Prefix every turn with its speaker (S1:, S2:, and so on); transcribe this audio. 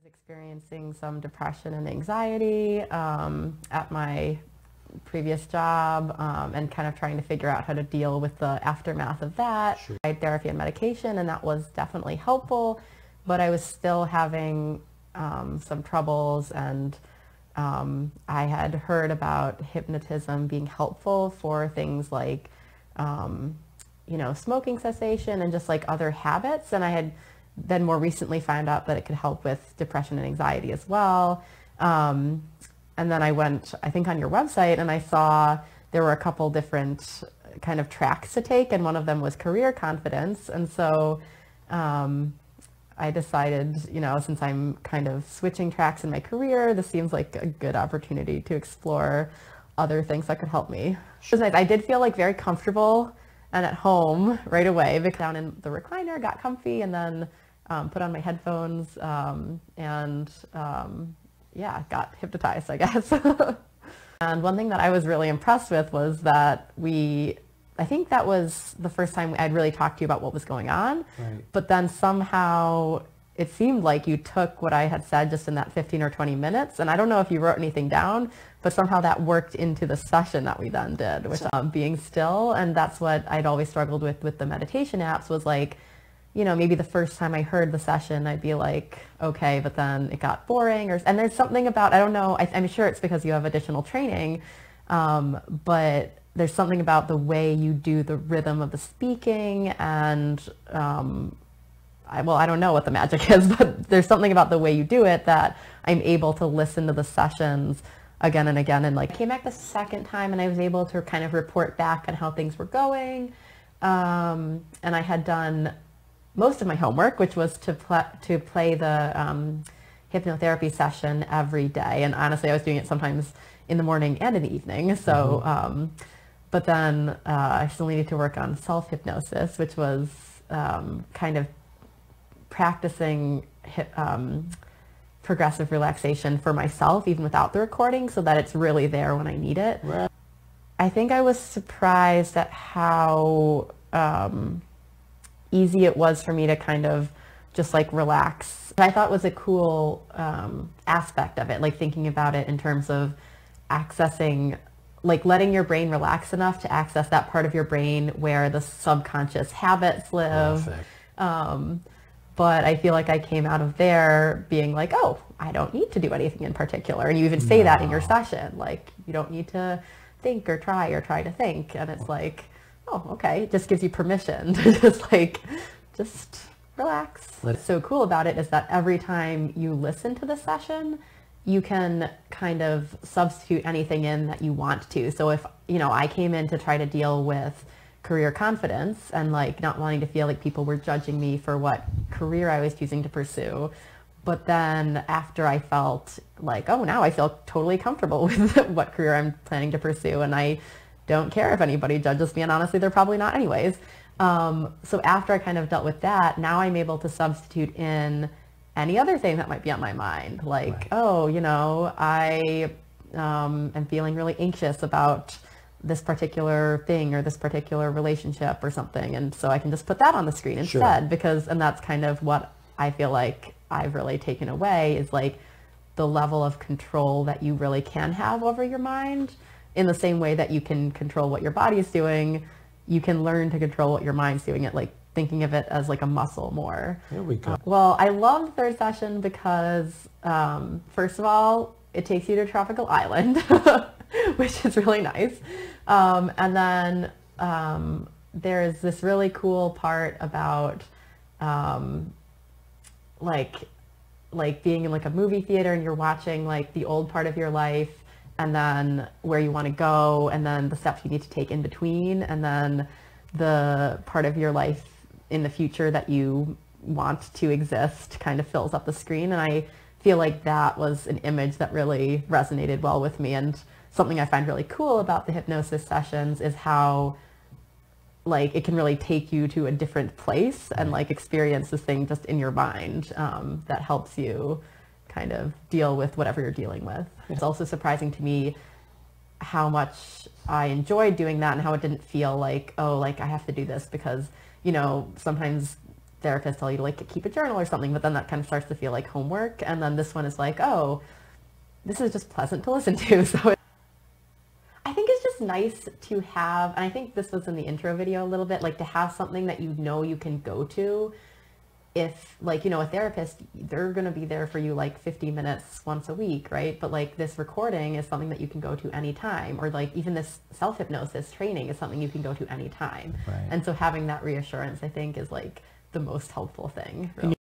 S1: Experiencing some depression and anxiety at my previous job, and kind of trying to figure out how to deal with the aftermath of that.
S2: Sure.
S1: I had therapy and medication, and that was definitely helpful, but I was still having some troubles, and I had heard about hypnotism being helpful for things like smoking cessation and just like other habits, and I had then more recently found out that it could help with depression and anxiety as well. And then I went, I think, on your website, and I saw there were a couple different kind of tracks to take, and one of them was career confidence. And so I decided, since I'm kind of switching tracks in my career, this seems like a good opportunity to explore other things that could help me. It was nice. I did feel like very comfortable and at home right away. Down in the recliner, got comfy, and then put on my headphones, got hypnotized, I guess. And one thing that I was really impressed with was that I think that was the first time I'd really talked to you about what was going on.
S2: Right.
S1: But then somehow it seemed like you took what I had said just in that 15 or 20 minutes, and I don't know if you wrote anything down, but somehow that worked into the session that we then did, which being still. And that's what I'd always struggled with the meditation apps, was like, maybe the first time I heard the session, I'd be like, okay, but then it got boring. And there's something about, I don't know, I'm sure it's because you have additional training, but there's something about the way you do the rhythm of the speaking, and I don't know what the magic is, but there's something about the way you do it that I'm able to listen to the sessions again and again. And came back the second time, and I was able to kind of report back on how things were going. And I had done most of my homework, which was to play the hypnotherapy session every day. And honestly, I was doing it sometimes in the morning and in the evening. So, but then I still needed to work on self-hypnosis, which was kind of practicing progressive relaxation for myself, even without the recording, so that it's really there when I need it.
S2: Right.
S1: I think I was surprised at how easy it was for me to kind of just like relax. I thought was a cool aspect of it, like thinking about it in terms of accessing, like letting your brain relax enough to access that part of your brain where the subconscious habits live. But I feel like I came out of there being like, oh, I don't need to do anything in particular. And you even say that in your session, like you don't need to think or try to think. And it's like, oh, okay. It just gives you permission to just relax. What's so cool about it is that every time you listen to the session, you can kind of substitute anything in that you want to. So if, I came in to try to deal with career confidence and like not wanting to feel like people were judging me for what career I was choosing to pursue. But then after I felt like, oh, now I feel totally comfortable with what career I'm planning to pursue, and I don't care if anybody judges me, and honestly, they're probably not anyways. So after I kind of dealt with that, now I'm able to substitute in any other thing that might be on my mind. Like, oh, I am feeling really anxious about this particular thing or this particular relationship or something. And so I can just put that on the screen instead, and that's kind of what I feel like I've really taken away, is like the level of control that you really can have over your mind. In the same way that you can control what your body is doing, you can learn to control what your mind's doing, it like thinking of it as like a muscle more.
S2: There we go.
S1: Well, I love the third session because first of all, it takes you to a tropical island, which is really nice. And then there's this really cool part about like being in like a movie theater, and you're watching like the old part of your life, and then where you want to go, and then the steps you need to take in between, and then the part of your life in the future that you want to exist kind of fills up the screen. And I feel like that was an image that really resonated well with me. And something I find really cool about the hypnosis sessions is how like it can really take you to a different place and like experience this thing just in your mind, that helps you kind of deal with whatever you're dealing with. It's also surprising to me how much I enjoyed doing that, and how it didn't feel like, oh, like I have to do this because, sometimes therapists tell you to like keep a journal or something, but then that kind of starts to feel like homework. And then this one is like, oh, this is just pleasant to listen to. So I think it's just nice to have, and I think this was in the intro video a little bit, like to have something that you know you can go to. If like, you know, a therapist, they're going to be there for you like 50 minutes once a week, right? But like this recording is something that you can go to anytime, or like even this self-hypnosis training is something you can go to anytime.
S2: Right.
S1: And so having that reassurance, I think, is like the most helpful thing, really.